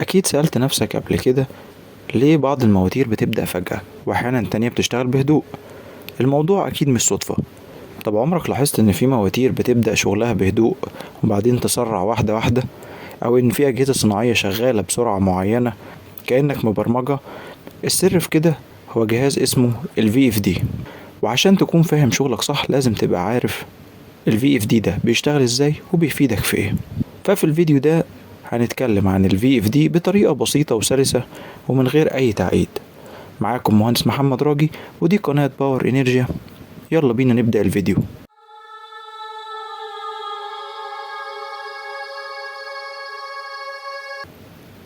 أكيد سألت نفسك قبل كده ليه بعض المواتير بتبدأ فجأة وأحيانا تانية بتشتغل بهدوء. الموضوع أكيد مش صدفة. طب عمرك لاحظت إن في مواتير بتبدأ شغلها بهدوء وبعدين تسرع واحدة واحدة، أو إن في أجهزة صناعية شغالة بسرعة معينة كأنك مبرمجة؟ السر في كده هو جهاز اسمه ال VFD. وعشان تكون فاهم شغلك صح لازم تبقى عارف ال VFD ده بيشتغل ازاي وبيفيدك في ايه. ففي الفيديو ده هنتكلم عن ال VFD بطريقة بسيطة وسلسة ومن غير أي تعقيد. معاكم مهندس محمد راجي ودي قناة باور انرجيا. يلا بينا نبدأ الفيديو.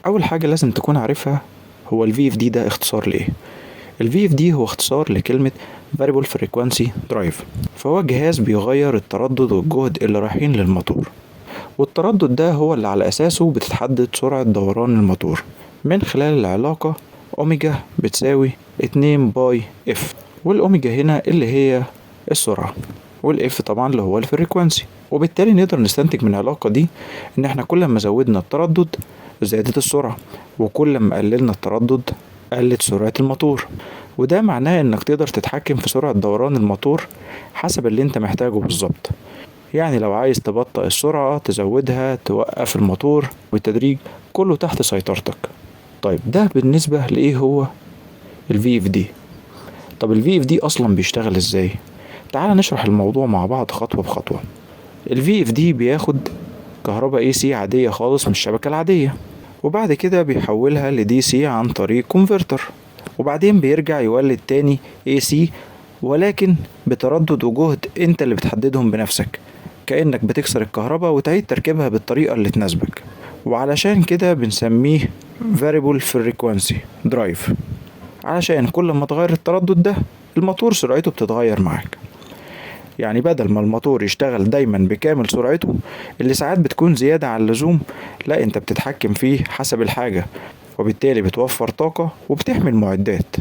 أول حاجة لازم تكون عارفها هو ال VFD ده اختصار لإيه. ال VFD هو اختصار لكلمة Variable Frequency Drive، فهو جهاز بيغير التردد والجهد اللي رايحين للموتور، والتردد ده هو اللي على أساسه بتتحدد سرعة دوران الموتور من خلال العلاقة أوميجا بتساوي 2 باي اف. والأوميجا هنا اللي هي السرعة، والاف طبعا اللي هو الفريكوانسي. وبالتالي نقدر نستنتج من العلاقة دي إن احنا كل ما زودنا التردد زادت السرعة، وكل ما قللنا التردد قلت سرعة الموتور. وده معناه انك تقدر تتحكم في سرعة دوران الموتور حسب اللي انت محتاجه بالظبط. يعني لو عايز تبطئ السرعة تزودها، توقف الموتور بالتدريج، كله تحت سيطرتك. طيب ده بالنسبة لإيه هو ال VFD. طب ال VFD أصلا بيشتغل إزاي؟ تعال نشرح الموضوع مع بعض خطوة بخطوة. ال VFD بياخد كهرباء AC عادية خالص من الشبكة العادية، وبعد كده بيحولها ل DC عن طريق كونفرتر، وبعدين بيرجع يولد تاني AC، ولكن بتردد وجهد انت اللي بتحددهم بنفسك، كأنك بتكسر الكهرباء وتعيد تركيبها بالطريقة اللي تناسبك. وعلشان كده بنسميه Variable Frequency Drive، علشان كل ما تغير التردد ده الموتور سرعته بتتغير معاك. يعني بدل ما الموتور يشتغل دايما بكامل سرعته اللي ساعات بتكون زيادة عن اللزوم، لا انت بتتحكم فيه حسب الحاجة، وبالتالي بتوفر طاقة وبتحمي المعدات.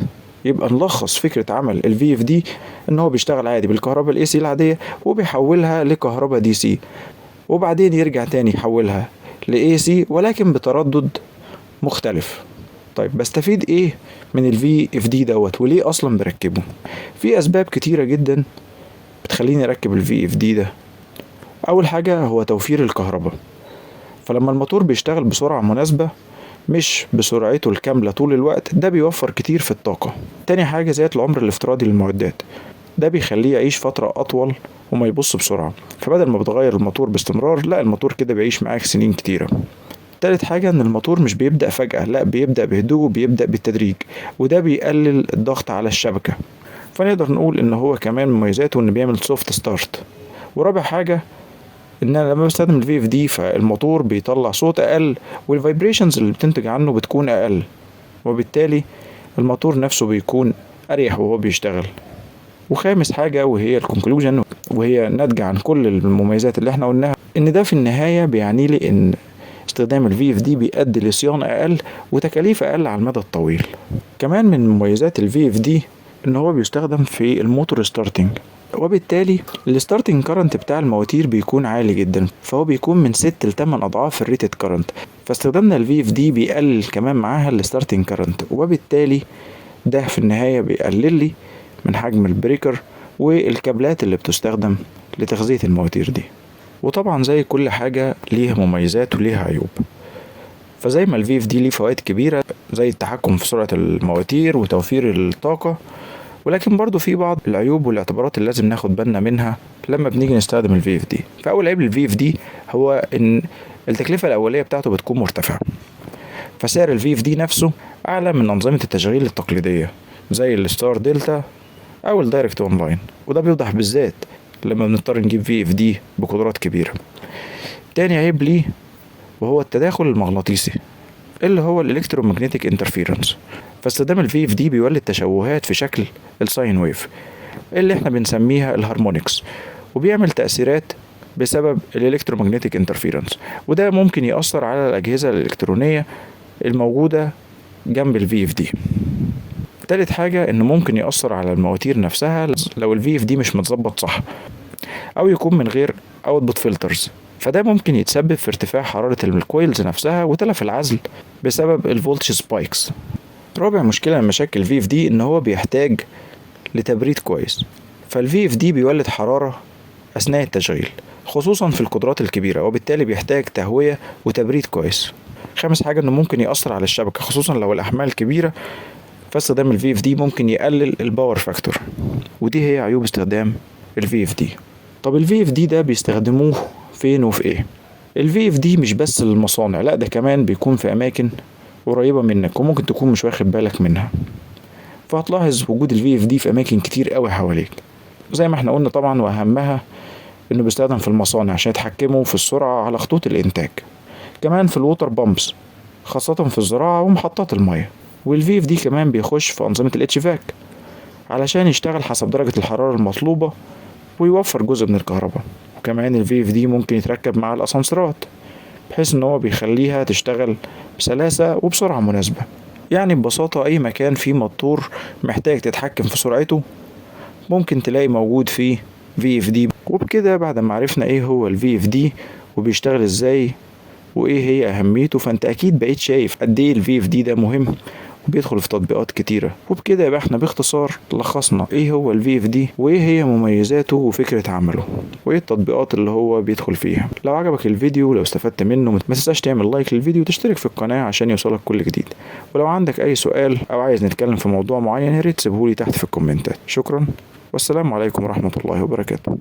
يبقى نلخص فكرة عمل ال VFD ان هو بيشتغل عادي بالكهرباء ال AC العادية وبيحولها لكهرباء DC، وبعدين يرجع تاني يحولها ل AC ولكن بتردد مختلف. طيب بستفيد ايه من ال VFD دوت وليه اصلا بركبه؟ في اسباب كتيرة جدا بتخليني اركب ال VFD ده. اول حاجة هو توفير الكهرباء، فلما الموتور بيشتغل بسرعة مناسبة مش بسرعته الكاملة طول الوقت ده بيوفر كتير في الطاقة. تاني حاجة زيادة العمر الافتراضي للمعدات، ده بيخليه يعيش فترة أطول وما يبص بسرعة، فبدل ما بتغير الموتور باستمرار لا الموتور كده بيعيش معاك سنين كتيرة. تالت حاجة ان الموتور مش بيبدأ فجأة، لا بيبدأ بهدوء وبيبدأ بالتدريج، وده بيقلل الضغط على الشبكة، فنقدر نقول ان هو كمان مميزاته انه بيعمل سوفت ستارت. ورابع حاجة ان انا لما بستخدم ال VFD فالموتور بيطلع صوت اقل والفايبريشنز اللي بتنتج عنه بتكون اقل، وبالتالي الموتور نفسه بيكون اريح وهو بيشتغل. وخامس حاجة وهي الكونكلوجن، وهي ناتجة عن كل المميزات اللي احنا قلناها، ان ده في النهاية بيعني لي ان استخدام ال VFD بيؤدي لصيانة اقل وتكاليف اقل على المدى الطويل. كمان من مميزات ال VFD ان هو بيستخدم في الموتور ستارتنج، وبالتالي الستارتنج كارنت بتاع المواتير بيكون عالي جدا، فهو بيكون من 6 ل 8 اضعاف الريتد كارنت، فاستخدامنا ال VFD بيقلل كمان معاها الستارتنج كارنت، وبالتالي ده في النهاية بيقلل لي من حجم البريكر والكابلات اللي بتستخدم لتغذية المواتير دي. وطبعا زي كل حاجة ليها مميزات وليها عيوب، فزي ما ال VFD ليه فوائد كبيرة زي التحكم في سرعة المواتير وتوفير الطاقة، ولكن برضو في بعض العيوب والاعتبارات اللي لازم ناخد بالنا منها لما بنيجي نستخدم ال VFD. فأول عيب لل VFD هو إن التكلفة الأولية بتاعته بتكون مرتفعة، فسعر ال VFD نفسه أعلى من أنظمة التشغيل التقليدية زي الستار دلتا أو الدايركت أونلاين، وده بيوضح بالذات لما بنضطر نجيب VFD بقدرات كبيرة. تاني عيب ليه وهو التداخل المغناطيسي اللي هو الالكترومagnetic انترفيرنس، فاستخدام ال VFD بيولد تشوهات في شكل الساين ويف اللي احنا بنسميها الهارمونكس، وبيعمل تأثيرات بسبب الالكترومagnetic انترفيرنس، وده ممكن يأثر على الأجهزة الإلكترونية الموجودة جنب ال VFD. تالت حاجة انه ممكن يأثر على المواتير نفسها لو ال VFD مش متظبط صح، او يكون من غير output filters، فده ممكن يتسبب في ارتفاع حرارة الكويلز نفسها وتلف العزل بسبب الفولتج سبايكس. رابع مشكلة من مشاكل VFD ان هو بيحتاج لتبريد كويس، فالVFD بيولد حرارة اثناء التشغيل خصوصا في القدرات الكبيرة، وبالتالي بيحتاج تهوية وتبريد كويس. خامس حاجة انه ممكن يأثر على الشبكة خصوصا لو الأحمال كبيرة، فاستخدام VFD ممكن يقلل الباور فاكتور، ودي هي عيوب استخدام VFD. طب VFD ده بيستخدموه فين وفي ايه؟ VFD مش بس للمصانع، لا ده كمان بيكون في أماكن قريبة منك وممكن تكون مش واخد بالك منها، فهتلاحظ وجود VFD في أماكن كتير قوي حواليك. زي ما احنا قلنا طبعا، وأهمها انه بيستخدم في المصانع عشان يتحكموا في السرعة على خطوط الإنتاج، كمان في الووتر بامبس خاصة في الزراعة ومحطات المياه. VFD كمان بيخش في أنظمة الاتشفاك علشان يشتغل حسب درجة الحرارة المطلوبة ويوفر جزء من الكهرباء. وكمان VFD ممكن يتركب مع الأسانسيرات بحيث ان هو بيخليها تشتغل بسلاسة وبسرعة مناسبة. يعني ببساطة أي مكان فيه موتور محتاج تتحكم في سرعته ممكن تلاقي موجود فيه VFD. وبكده بعد ما عرفنا ايه هو VFD وبيشتغل ازاي وايه هي اهميته، فانت اكيد بقيت شايف قد ايه VFD ده مهم وبيدخل في تطبيقات كتيرة. وبكده يبقى احنا باختصار لخصنا ايه هو VFD وايه هي مميزاته وفكرة عمله وايه التطبيقات اللي هو بيدخل فيها. لو عجبك الفيديو ولو استفدت منه ما تنساش تعمل لايك للفيديو وتشترك في القناة عشان يوصلك كل جديد. ولو عندك اي سؤال او عايز نتكلم في موضوع معين يا ريت تسيبهولي تحت في الكومنتات. شكرا والسلام عليكم ورحمة الله وبركاته.